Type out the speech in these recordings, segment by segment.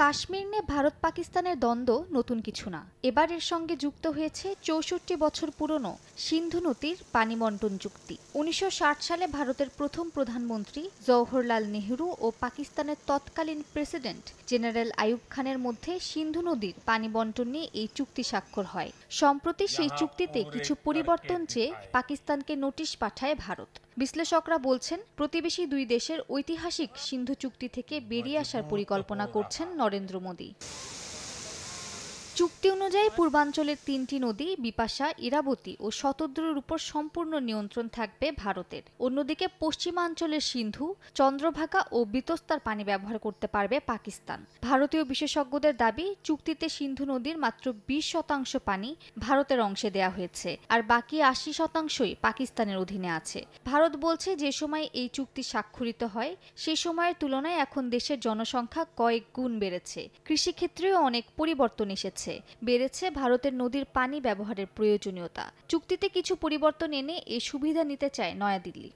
কাশ্মীর নিয়ে ভারত পাকিস্তানের দ্বন্দ্ব নতুন কিছু না। এবার এর সঙ্গে যুক্ত হয়েছে ৬৪ বছর পুরনো সিন্ধু নদীর পানি বণ্টন চুক্তি। ১৯৬০ সালে ভারতের প্রথম প্রধানমন্ত্রী জওহরলাল নেহরু ও পাকিস্তানের তৎকালীন প্রেসিডেন্ট জেনারেল আইয়ুব খানের মধ্যে সিন্ধু নদীর পানি বণ্টন নিয়ে এই চুক্তি স্বাক্ষর হয়। সম্প্রতি সেই চুক্তিতে কিছু পরিবর্তন চেয়ে পাকিস্তানকে নোটিশ পাঠায় ভারত। বিশ্লেষকরা বলছেন, প্রতিবেশী দুই দেশের ঐতিহাসিক সিন্ধু চুক্তি থেকে বেরিয়ে আসার পরিকল্পনা করছেন নরেন্দ্র মোদি। চুক্তি অনুযায়ী পূর্বাঞ্চলের ৩টি নদী বিপাশা, ইরাবতী ও শতদ্রুর উপর সম্পূর্ণ নিয়ন্ত্রণ থাকবে ভারতের। অন্যদিকে পশ্চিমাঞ্চলের সিন্ধু, চন্দ্রভাগা ও বিতস্তার পানি ব্যবহার করতে পারবে পাকিস্তান। ভারতীয় বিশেষজ্ঞদের দাবি, চুক্তিতে সিন্ধু নদীর মাত্র ২০% পানি ভারতের অংশে দেয়া হয়েছে, আর বাকি ৮০%ই পাকিস্তানের অধীনে আছে। ভারত বলছে, যে সময় এই চুক্তি স্বাক্ষরিত হয় সে সময়ের তুলনায় এখন দেশের জনসংখ্যা কয়েক গুণ বেড়েছে। কৃষিক্ষেত্রেও অনেক পরিবর্তন এসেছে। বেড়েছে ভারতের নদীর পানি ব্যবহারের প্রয়োজনীয়তা। চুক্তিতে কিছু পরিবর্তন এনে এই সুবিধা নিতে চায় নয়াদিল্লি।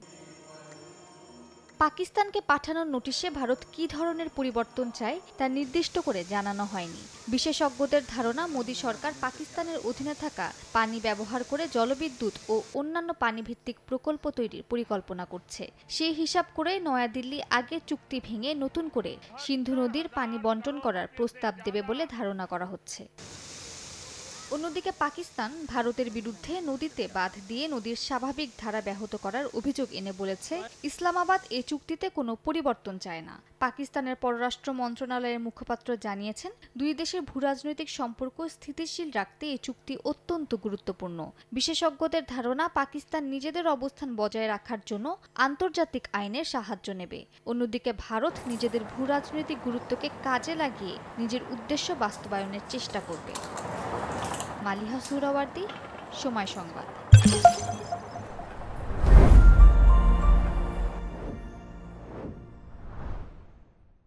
পাকিস্তানকে পাঠানোর নোটিশে ভারত কী ধরনের পরিবর্তন চায় তা নির্দিষ্ট করে জানানো হয়নি। বিশেষজ্ঞদের ধারণা, মোদী সরকার পাকিস্তানের অধীনে থাকা পানি ব্যবহার করে জলবিদ্যুৎ ও অন্যান্য পানিভিত্তিক প্রকল্প তৈরির পরিকল্পনা করছে। সেই হিসাব করে নয়াদিল্লি আগের চুক্তি ভেঙে নতুন করে সিন্ধু নদীর পানি বণ্টন করার প্রস্তাব দেবে বলে ধারণা করা হচ্ছে। অন্যদিকে পাকিস্তান ভারতের বিরুদ্ধে নদীতে বাঁধ দিয়ে নদীর স্বাভাবিক ধারা ব্যাহত করার অভিযোগ এনে বলেছে, ইসলামাবাদ এ চুক্তিতে কোনো পরিবর্তন চায় না। পাকিস্তানের পররাষ্ট্র মন্ত্রণালয়ের মুখপাত্র জানিয়েছেন, দুই দেশের ভূরাজনৈতিক সম্পর্ক স্থিতিশীল রাখতে এই চুক্তি অত্যন্ত গুরুত্বপূর্ণ। বিশেষজ্ঞদের ধারণা, পাকিস্তান নিজেদের অবস্থান বজায় রাখার জন্য আন্তর্জাতিক আইনের সাহায্য নেবে। অন্যদিকে ভারত নিজেদের ভূরাজনৈতিক গুরুত্বকে কাজে লাগিয়ে নিজের উদ্দেশ্য বাস্তবায়নের চেষ্টা করবে। মালিহা সুহরাওয়ার্দী, সময় সংবাদ।